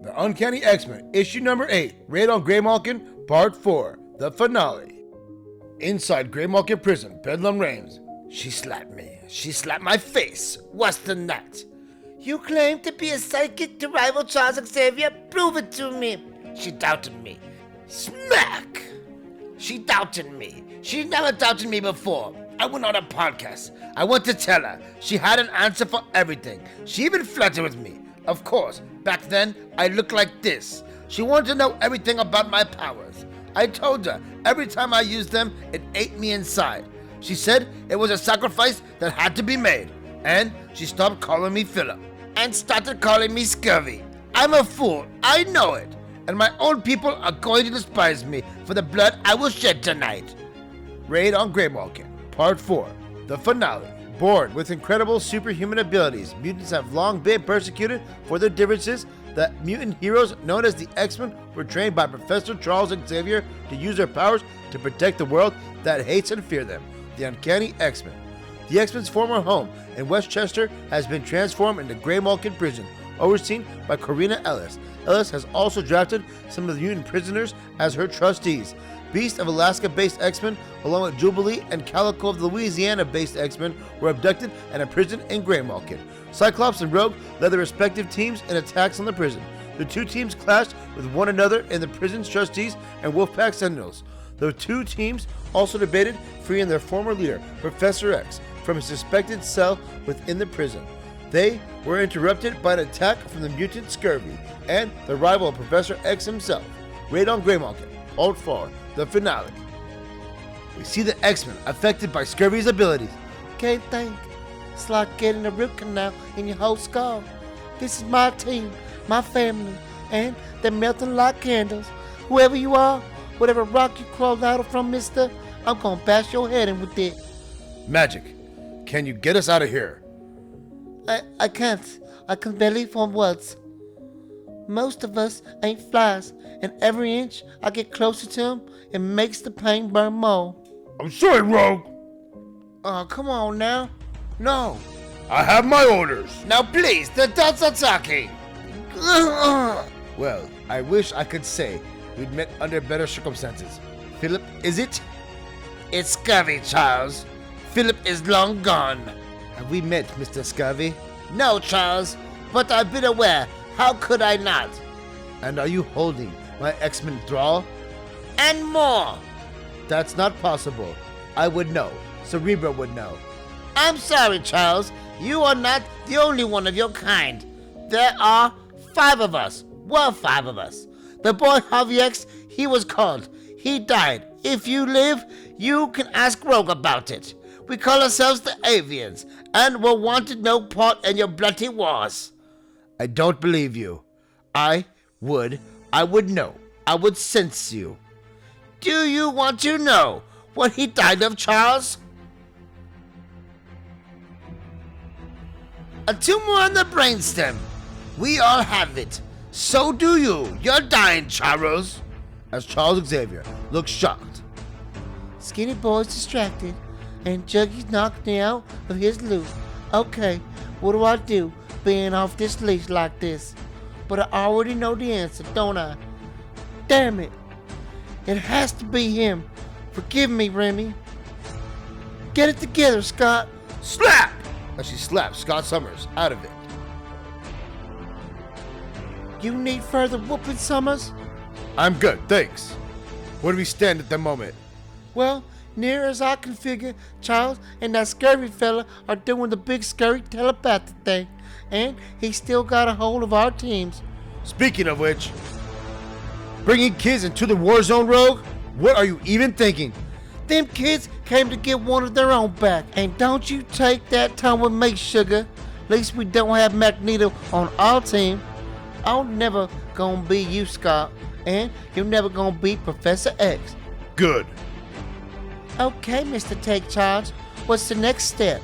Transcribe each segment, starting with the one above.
The Uncanny X-Men, issue number 8, Raid on Graymalkin, part 4, the finale. Inside Graymalkin prison, Bedlam reigns. She slapped me. She slapped my face. Worse than that. You claim to be a psychic to rival Charles Xavier? Prove it to me. She doubted me. Smack! She doubted me. She never doubted me before. I went on a podcast. I went to tell her. She had an answer for everything. She even flirted with me. Of course, back then, I looked like this. She wanted to know everything about my powers. I told her every time I used them, it ate me inside. She said it was a sacrifice that had to be made. And she stopped calling me Philip and started calling me Scurvy. I'm a fool. I know it. And my own people are going to despise me for the blood I will shed tonight. Raid on Graymalkin, part 4, the finale. Born with incredible superhuman abilities, mutants have long been persecuted for their differences. The mutant heroes known as the X-Men were trained by Professor Charles Xavier to use their powers to protect the world that hates and fears them, the Uncanny X-Men. The X-Men's former home in Westchester has been transformed into Graymalkin Prison, overseen by Corina Ellis. Ellis has also drafted some of the mutant prisoners as her trustees. Beast of Alaska-based X-Men, along with Jubilee and Calico of the Louisiana-based X-Men, were abducted and imprisoned in Graymalkin. Cyclops and Rogue led their respective teams in attacks on the prison. The two teams clashed with one another in the prison's trustees and Wolfpack Sentinels. The two teams also debated freeing their former leader, Professor X, from his suspected cell within the prison. They were interrupted by an attack from the mutant Scurvy and the rival of Professor X himself. Raid on Graymalkin, part 4, the finale. We see the X-Men affected by Scurvy's abilities. Can't think. It's like getting a root canal in your whole skull. This is my team, my family, and they're melting like candles. Whoever you are, whatever rock you crawled out of from, mister, I'm gonna bash your head in with it. Magic, can you get us out of here? I can't. I can barely form words. Most of us ain't flies, and every inch I get closer to him, it makes the pain burn more. I'm sorry, Rogue. Oh, come on now. No. I have my orders. Now please, the adults are talking. Well, I wish I could say we'd met under better circumstances. Philip, is it? It's Scurvy, Charles. Philip is long gone. Have we met, Mr. Scurvy? No, Charles, but I've been aware. How could I not? And are you holding my X-Men thrall? And more. That's not possible. I would know. Cerebro would know. I'm sorry, Charles. You are not the only one of your kind. There are 5 of us. Well, 5 of us. The boy Harvey X, he was called. He died. If you live, you can ask Rogue about it. We call ourselves the Avians, and we're wanted no part in your bloody wars. I don't believe you. I would know. I would sense you. Do you want to know what he died of, Charles? A tumor on the brainstem. We all have it. So do you. You're dying, Charles. As Charles Xavier looks shocked. Skinny boy's distracted, and Juggy's knocked me out of his loop. Okay, what do I do being off this leash like this? But I already know the answer, don't I? Damn it. It has to be him. Forgive me, Remy. Get it together, Scott. Slap! As she slaps Scott Summers out of it. You need further whooping, Summers? I'm good, thanks. Where do we stand at the moment? Well, near as I can figure, Charles and that scurvy fella are doing the big scurry telepathic thing, and he still got a hold of our teams. Speaking of which, bringing kids into the war zone, Rogue? What are you even thinking? Them kids came to get one of their own back, and don't you take that time with me, sugar. At least we don't have Magneto on our team. I'm never gonna be you, Scott, and you're never gonna be Professor X. Good. Okay, Mr. Take Charge. What's the next step?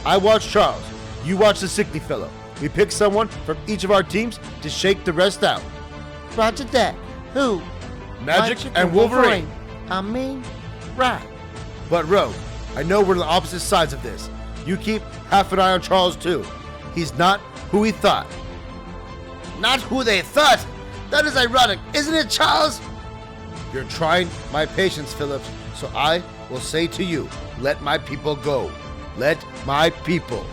I watch Charles. You watch the sickly fellow. We pick someone from each of our teams to shake the rest out. Roger that. Who? Magic and Wolverine. I mean, right. But Rogue, I know we're on the opposite sides of this. You keep half an eye on Charles too. He's not who he thought. Not who they thought. That is ironic, isn't it, Charles? You're trying my patience, Phillips, so I will say to you, let my people go. Let my people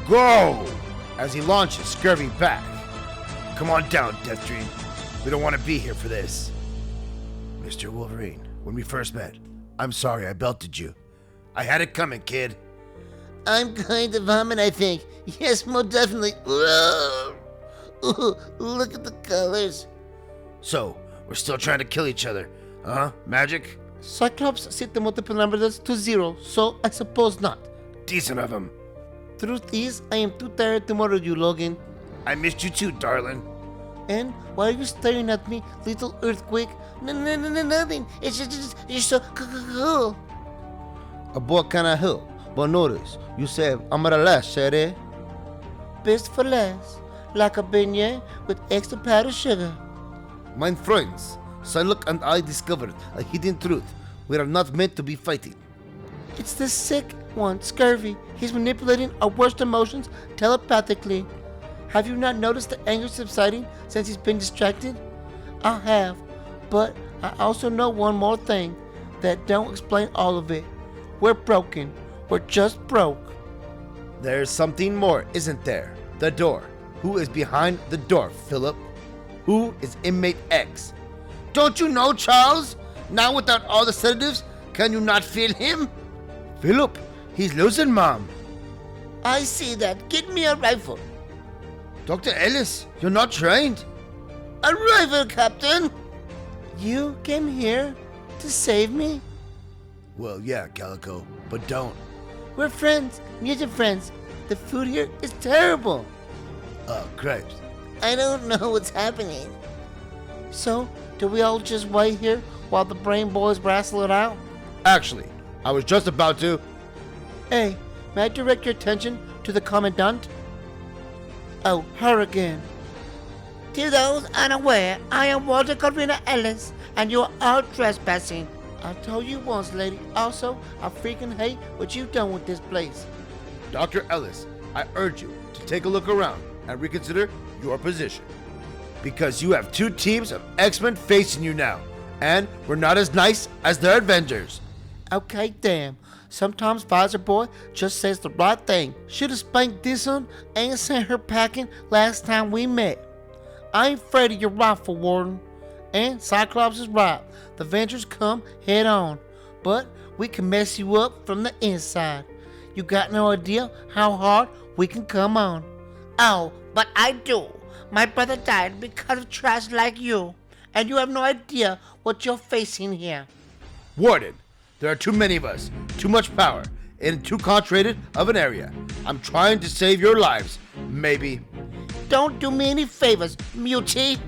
go! As he launches Scurvy back. Come on down, Death Dream. We don't want to be here for this. Mr. Wolverine, when we first met, I'm sorry I belted you. I had it coming, kid. I'm going to vomit, I think. Yes, most definitely. Ooh, look at the colors. So, we're still trying to kill each other, huh? Magic? Cyclops set the multiple numbers to 0, so I suppose not. Decent of him. Truth is, I am too tired to murder you, Logan. I missed you too, darling. And why are you staring at me, little earthquake? No, nothing. It's just you're so cool. About kind of help, but notice, you said I'm at a last, said it? Best for last, like a beignet with extra powdered sugar. My friends, Psylocke and I discovered a hidden truth. We are not meant to be fighting. It's the sick one, Scurvy. He's manipulating our worst emotions telepathically. Have you not noticed the anger subsiding since he's been distracted? I have, but I also know one more thing that don't explain all of it. We're broken. We're just broke. There's something more, isn't there? The door. Who is behind the door, Philip? Who is inmate X? Don't you know, Charles? Now without all the sedatives, can you not feel him? Philip, he's losing Mom. I see that. Get me a rifle. Dr. Ellis, you're not trained. A rifle, Captain. You came here to save me? Well, yeah, Calico, but don't. We're friends, mutual friends. The food here is terrible. Oh, cripes. I don't know what's happening. So, do we all just wait here while the brain boys wrestle it out? Actually, I was just about to. Hey, may I direct your attention to the Commandant? Oh, her again. To those unaware, I am Walter Corina Ellis, and you are all trespassing. I told you once, lady. Also, I freaking hate what you've done with this place. Dr. Ellis, I urge you to take a look around and reconsider your position. Because you have two teams of X-Men facing you now, and we're not as nice as the Avengers. Okay, damn. Sometimes Visor Boy just says the right thing. Should've spanked this one and sent her packing last time we met. I ain't afraid of your rifle, Warden. And Cyclops is right. The Avengers come head on. But we can mess you up from the inside. You got no idea how hard we can come on. Oh, but I do. My brother died because of trash like you. And you have no idea what you're facing here. Warden, there are too many of us, too much power, in too concentrated of an area. I'm trying to save your lives, maybe. Don't do me any favors, Mutie.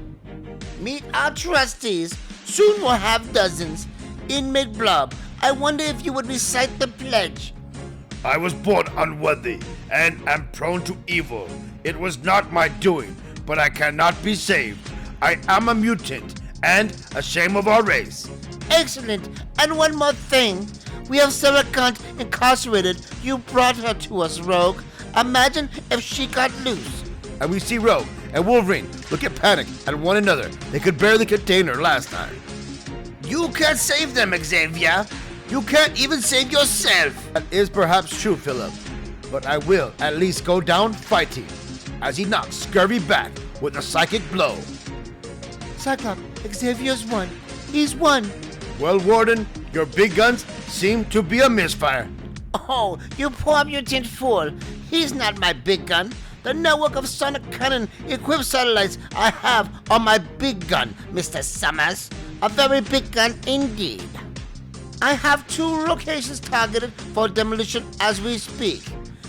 Meet our trustees. Soon we'll have dozens. Inmate Blob, I wonder if you would recite the pledge. I was born unworthy and am prone to evil. It was not my doing, but I cannot be saved. I am a mutant and a shame of our race. Excellent. And one more thing. We have Sarah Kant incarcerated. You brought her to us, Rogue. Imagine if she got loose. And we see Rogue and Wolverine look at panic at one another. They could barely contain her last time. You can't save them, Xavier. You can't even save yourself. That is perhaps true, Philip. But I will at least go down fighting as he knocks Scurvy back with a psychic blow. Cyclops, Xavier's won. He's won. Well, Warden, your big guns seem to be a misfire. Oh, you poor mutant fool. He's not my big gun. The network of sonic cannon equipped satellites I have on my big gun, Mr. Summers. A very big gun indeed. I have 2 locations targeted for demolition as we speak.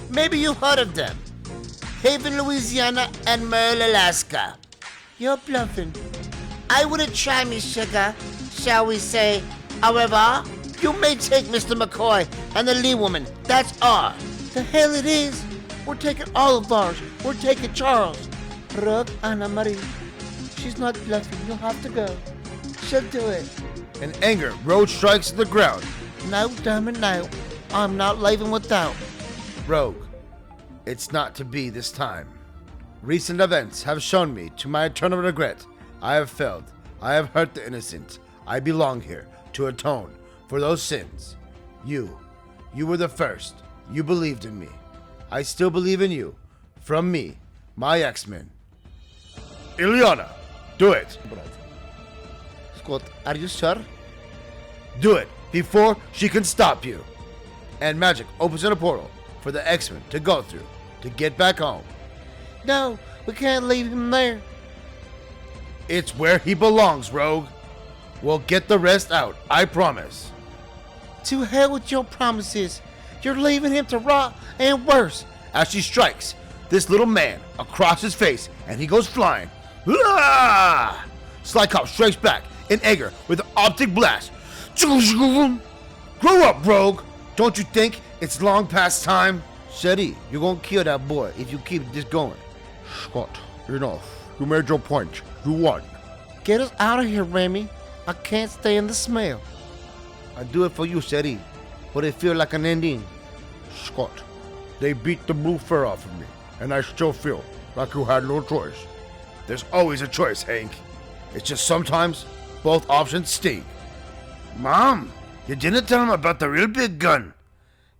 Maybe you heard of them. Haven, Louisiana and Merle, Alaska. You're bluffing. I wouldn't try me, sugar. Shall we say, however, you may take Mr. McCoy and the Lee woman. That's all. The hell it is. We're taking all of ours. We're taking Charles. Rogue Anna Marie. She's not bluffing. You'll have to go. She'll do it. In anger, Rogue strikes the ground. No, damn it, no. I'm not leaving without. Rogue, it's not to be this time. Recent events have shown me, to my eternal regret, I have failed. I have hurt the innocent. I belong here to atone for those sins. You were the first. You believed in me. I still believe in you. From me, my X-Men. Ileana, do it. Scott, are you sure? Do it before she can stop you. And magic opens in a portal for the X-Men to go through to get back home. No, we can't leave him there. It's where he belongs, Rogue. We'll get the rest out, I promise. To hell with your promises. You're leaving him to rot and worse. As she strikes this little man across his face and he goes flying. Ah! Slycop strikes back in anger with an optic blast. Grow up, Rogue. Don't you think it's long past time? Shetty, you're gonna kill that boy if you keep this going. Scott, enough. You made your point. You won. Get us out of here, Remy. I can't stay in the smell. I do it for you, Shetty, but it feels like an ending. Scott, they beat the blue fur off of me, and I still feel like you had no choice. There's always a choice, Hank. It's just sometimes both options stink. Mom, you didn't tell him about the real big gun.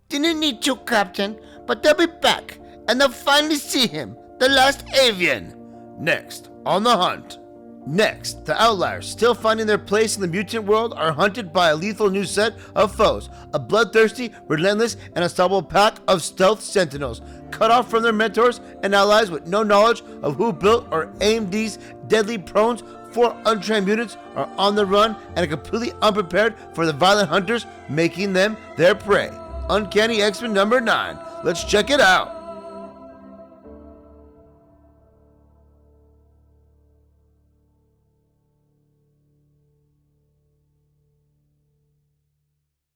Didn't need to, Captain, but they'll be back, and they'll finally see him, the last avian. Next, on the hunt. Next, the Outliers, still finding their place in the mutant world, are hunted by a lethal new set of foes. A bloodthirsty, relentless, and unstoppable pack of stealth sentinels, cut off from their mentors and allies with no knowledge of who built or aimed these deadly prones. 4 untrained mutants are on the run and are completely unprepared for the violent hunters, making them their prey. Uncanny X-Men number 9. Let's check it out.